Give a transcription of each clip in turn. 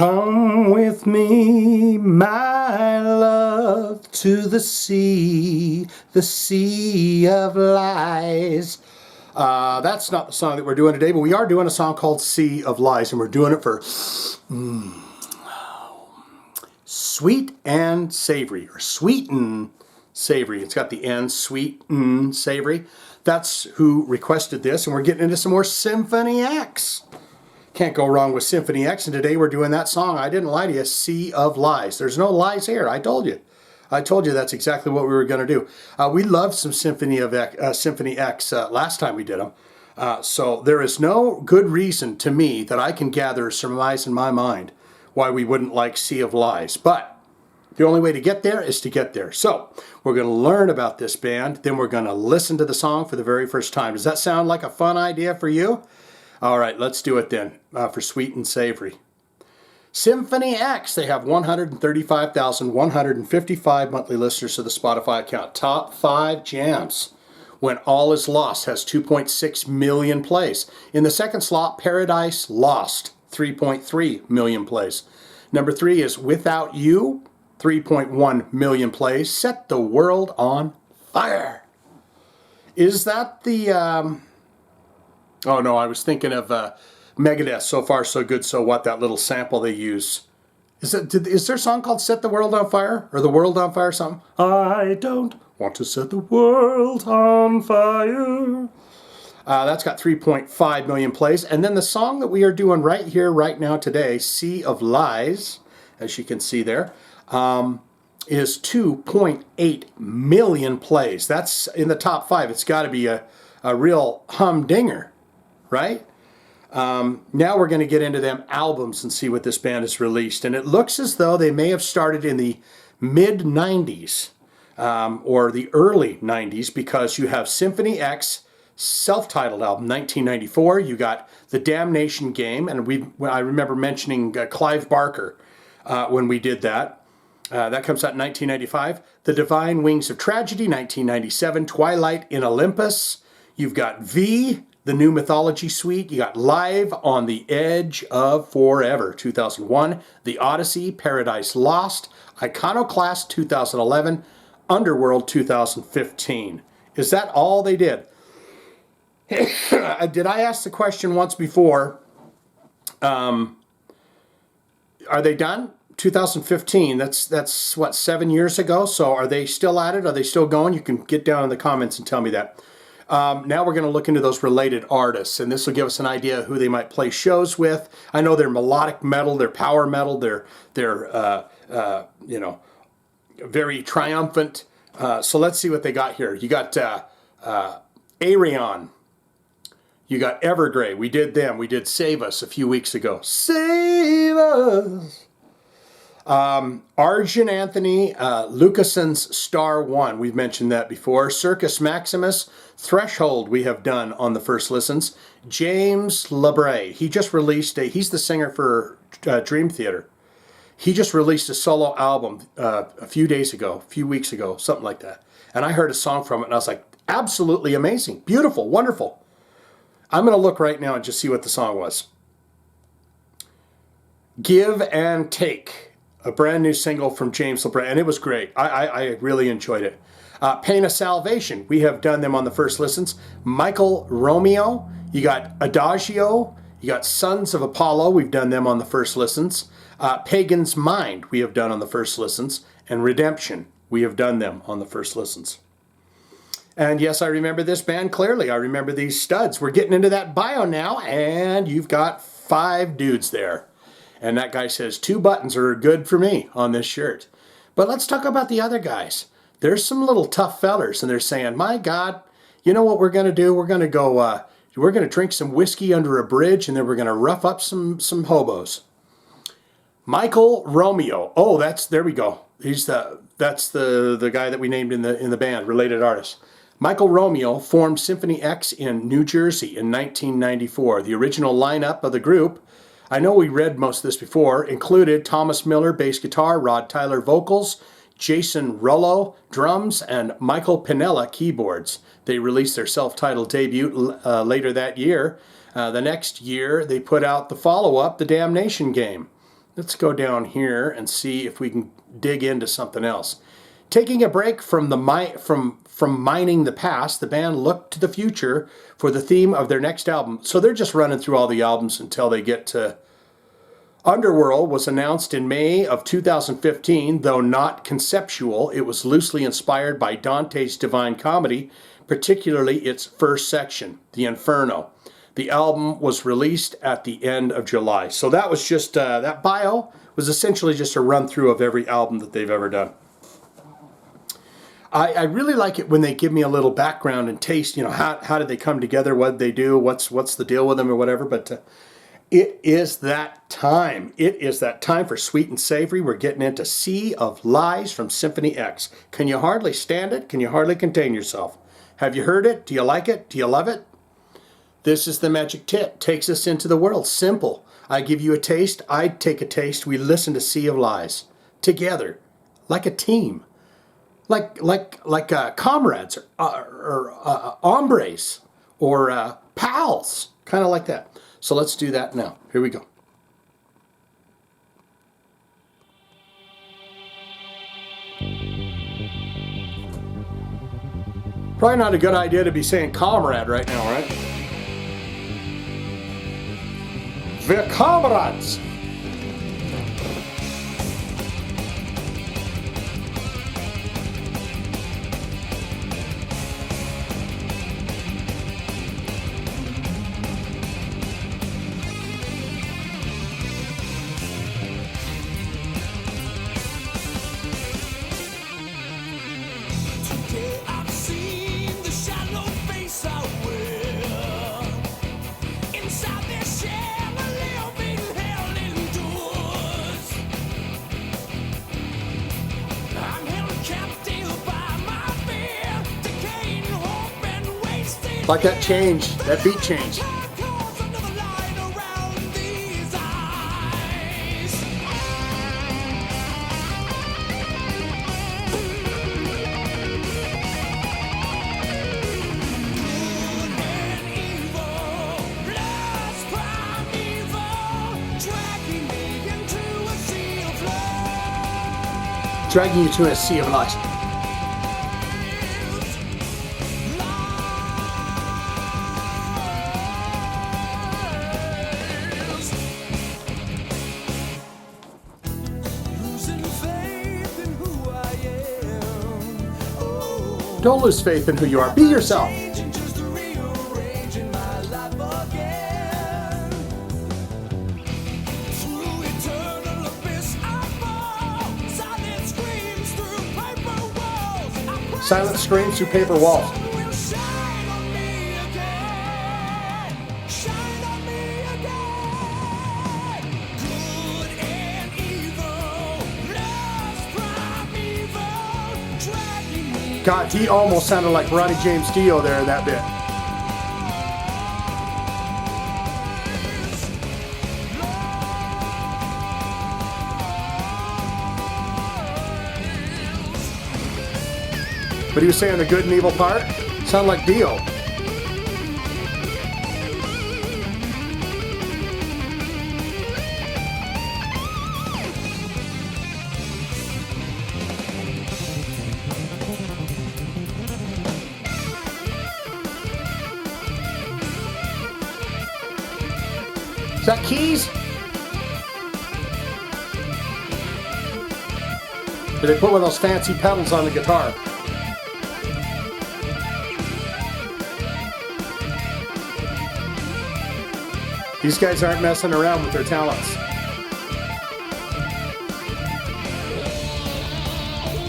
Come with me, my love, to the sea of lies. That's not the song that we're doing today, but we are doing a song called Sea of Lies, and we're doing it for sweet and savory, or sweet and savory. It's got the N, sweet and savory. That's who requested this, and we're getting into some more Symphony X. Can't go wrong with Symphony X, and today we're doing that song. I didn't lie to you, Sea of Lies. There's no lies here. I told you. I told you that's exactly what we were going to do. We loved some Symphony X last time we did them. So there is no good reason to me that I can gather or surmise in my mind why we wouldn't like Sea of Lies. But the only way to get there is to get there. So we're going to learn about this band, then we're going to listen to the song for the very first time. Does that sound like a fun idea for you? All right, let's do it then for sweet and savory. Symphony X, they have 135,155 monthly listeners to the Spotify account. Top 5 jams. When All Is Lost has 2.6 million plays. In the second slot, Paradise Lost, 3.3 million plays. Number 3 is Without You, 3.1 million plays. Set the World on Fire. Is that the... Oh no, I was thinking of Megadeth, So Far So Good So What, that little sample they use. Is there a song called Set the World on Fire? Or The World on Fire or something? I don't want to set the world on fire. That's got 3.5 million plays. And then the song that we are doing right here, right now today, Sea of Lies, as you can see there, is 2.8 million plays. That's in the top 5. It's got to be a real humdinger. Right? Now we're going to get into them albums and see what this band has released. And it looks as though they may have started in the mid-90s or the early 90s, because you have Symphony X self-titled album, 1994. You got The Damnation Game, and I remember mentioning Clive Barker when we did that. That comes out in 1995. The Divine Wings of Tragedy, 1997. Twilight in Olympus. You've got V, the New Mythology Suite. You got Live on the Edge of Forever, 2001. The Odyssey, Paradise Lost. Iconoclast, 2011. Underworld, 2015. Is that all they did? Did I ask the question once before? Are they done? 2015. That's what, 7 years ago? So are they still at it? Are they still going? You can get down in the comments and tell me that. Now we're going to look into those related artists, and this will give us an idea of who they might play shows with. I know they're melodic metal, they're power metal, they're very triumphant. So let's see what they got here. You got Arion. You got Evergrey. We did them. We did Save Us a few weeks ago. Save Us. Arjun Anthony, Lucason's Star One. We've mentioned that before. Circus Maximus, Threshold we have done on the first listens. James LeBray, he just released he's the singer for Dream Theater. He just released a solo album a few weeks ago, something like that. And I heard a song from it and I was like, absolutely amazing, beautiful, wonderful. I'm going to look right now and just see what the song was. Give and Take, a brand new single from James LeBray, and it was great. I really enjoyed it. Pain of Salvation, we have done them on the first listens. Michael Romeo, you got Adagio, you got Sons of Apollo, we've done them on the first listens. Pagan's Mind, we have done on the first listens. And Redemption, we have done them on the first listens. And yes, I remember this band clearly. I remember these studs. We're getting into that bio now, and you've got 5 dudes there. And that guy says 2 buttons are good for me on this shirt. But let's talk about the other guys. There's some little tough fellers, and they're saying, my God, you know what we're going to do? We're going to go, we're going to drink some whiskey under a bridge, and then we're going to rough up some hobos. Michael Romeo. Oh, there we go. That's the guy that we named in the band, related artist. Michael Romeo formed Symphony X in New Jersey in 1994. The original lineup of the group, I know we read most of this before, included Thomas Miller, bass guitar, Rod Tyler, vocals, Jason Rullo, drums, and Michael Pinnella, keyboards. They released their self-titled debut later that year. The next year, they put out the follow-up, The Damnation Game. Let's go down here and see if we can dig into something else. Taking a break from mining the past, the band looked to the future for the theme of their next album. So they're just running through all the albums until they get to Underworld. Was announced in May of 2015, though not conceptual. It was loosely inspired by Dante's Divine Comedy, particularly its first section, The Inferno. The album was released at the end of July. So that was just, that bio was essentially just a run through of every album that they've ever done. I really like it when they give me a little background and taste, you know, how did they come together, what did they do, what's the deal with them or whatever, but it is that time. It is that time for Sweet and Savory. We're getting into Sea of Lies from Symphony X. Can you hardly stand it? Can you hardly contain yourself? Have you heard it? Do you like it? Do you love it? This is the magic tip. Takes us into the world. Simple. I give you a taste. I take a taste. We listen to Sea of Lies together, like a team. Like comrades or hombres or pals, kind of like that. So let's do that now. Here we go. Probably not a good idea to be saying comrade right now, right? Wir comrades. Like that change, that beat change. Dragging you to a sea of lies. Don't lose faith in who you are. Be yourself. Silent screams through paper walls. God, he almost sounded like Ronnie James Dio there in that bit. But he was saying the good and evil part. Sound like Dio. Is that keys? Did they put one of those fancy pedals on the guitar? These guys aren't messing around with their talents.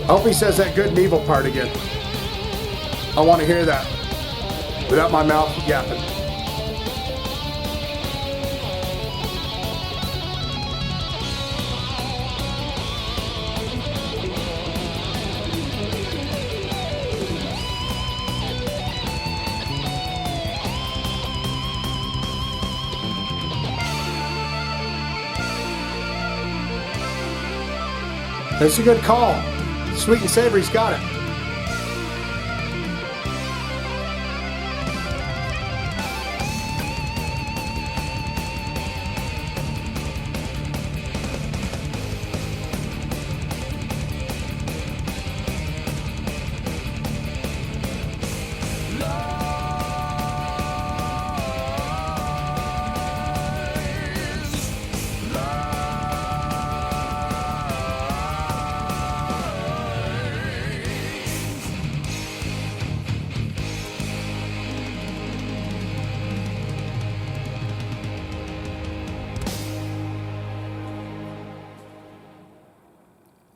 I hope he says that good and evil part again. I want to hear that without my mouth yapping. That's a good call. Sweet and Savory's got it.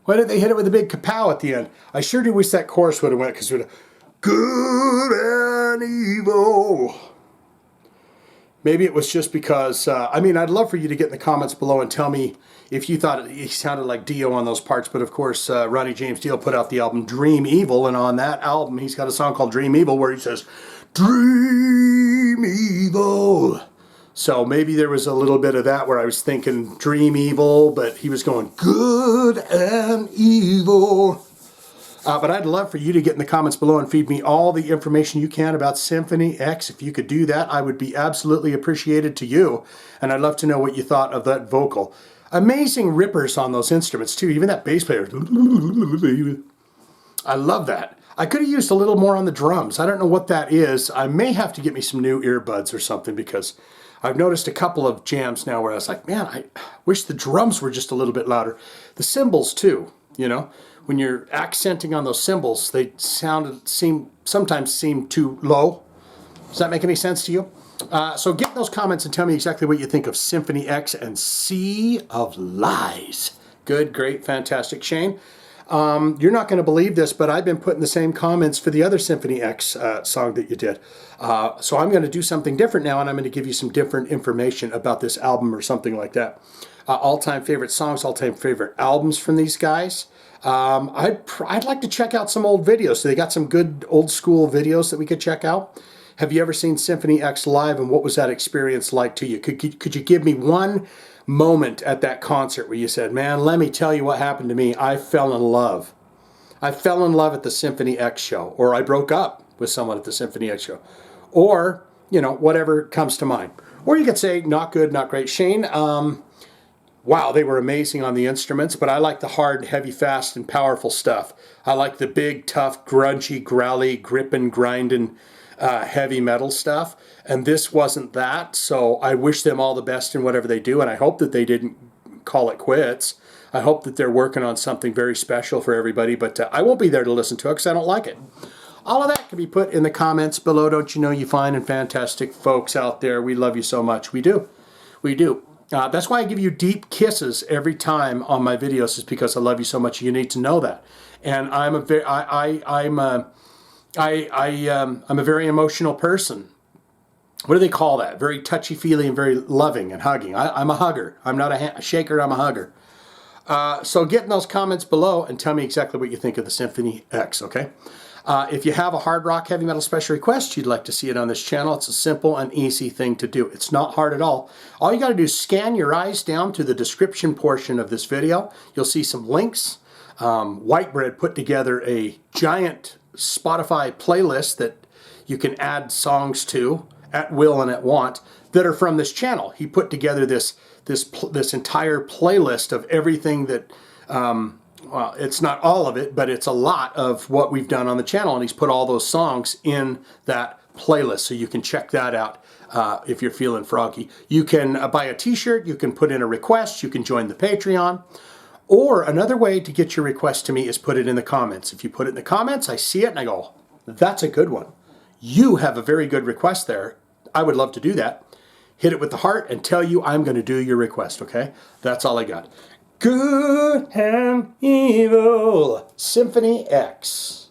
Why did they hit it with a big kapow at the end? I sure do wish that chorus would have went, because it would have, good and evil. Maybe it was just because, I mean, I'd love for you to get in the comments below and tell me if you thought he sounded like Dio on those parts. But of course, Ronnie James Dio put out the album Dream Evil, and on that album, he's got a song called Dream Evil where he says, Dream Evil. So maybe there was a little bit of that where I was thinking Dream Evil, but he was going good and evil. But I'd love for you to get in the comments below and feed me all the information you can about Symphony X. If you could do that, I would be absolutely appreciated to you. And I'd love to know what you thought of that vocal. Amazing rippers on those instruments too, even that bass player. I love that. I could have used a little more on the drums. I don't know what that is. I may have to get me some new earbuds or something, because I've noticed a couple of jams now where I was like, man, I wish the drums were just a little bit louder. The cymbals too, you know. When you're accenting on those cymbals, they sometimes seem too low. Does that make any sense to you? So get in those comments and tell me exactly what you think of Symphony X and Sea of Lies. Good, great, fantastic. Shane, you're not going to believe this, but I've been putting the same comments for the other Symphony X song that you did. So I'm going to do something different now, and I'm going to give you some different information about this album or something like that. All-time favorite songs, all-time favorite albums from these guys. I'd like to check out some old videos. So they got some good old school videos that we could check out. Have you ever seen Symphony X live, and what was that experience like to you? Could you give me one moment at that concert where you said, man, let me tell you what happened to me. I fell in love. I fell in love at the Symphony X show, or I broke up with someone at the Symphony X show, or, you know, whatever comes to mind. Or you could say, not good, not great. Shane, wow, they were amazing on the instruments, but I like the hard, heavy, fast, and powerful stuff. I like the big, tough, grungy, growly, gripping, grinding, heavy metal stuff. And this wasn't that, so I wish them all the best in whatever they do, and I hope that they didn't call it quits. I hope that they're working on something very special for everybody, but I won't be there to listen to it because I don't like it. All of that can be put in the comments below. Don't you know, you fine and fantastic folks out there? We love you so much. We do. We do. That's why I give you deep kisses every time on my videos, is because I love you so much. You need to know that. And I'm a very emotional person. What do they call that? Very touchy-feely and very loving and hugging. I'm a hugger. I'm not a shaker, I'm a hugger. So get in those comments below and tell me exactly what you think of the Symphony X, okay? If you have a hard rock heavy metal special request, you'd like to see it on this channel, it's a simple and easy thing to do. It's not hard at all. All you got to do is scan your eyes down to the description portion of this video. You'll see some links. Whitebread put together a giant Spotify playlist that you can add songs to at will and at want that are from this channel. He put together this entire playlist of everything that well, it's not all of it, but it's a lot of what we've done on the channel, and he's put all those songs in that playlist, so you can check that out if you're feeling froggy. You can buy a t-shirt, you can put in a request, you can join the Patreon, or another way to get your request to me is put it in the comments. If you put it in the comments, I see it and I go, that's a good one. You have a very good request there. I would love to do that. Hit it with the heart and tell you I'm going to do your request, okay? That's all I got. Good and evil. Symphony X.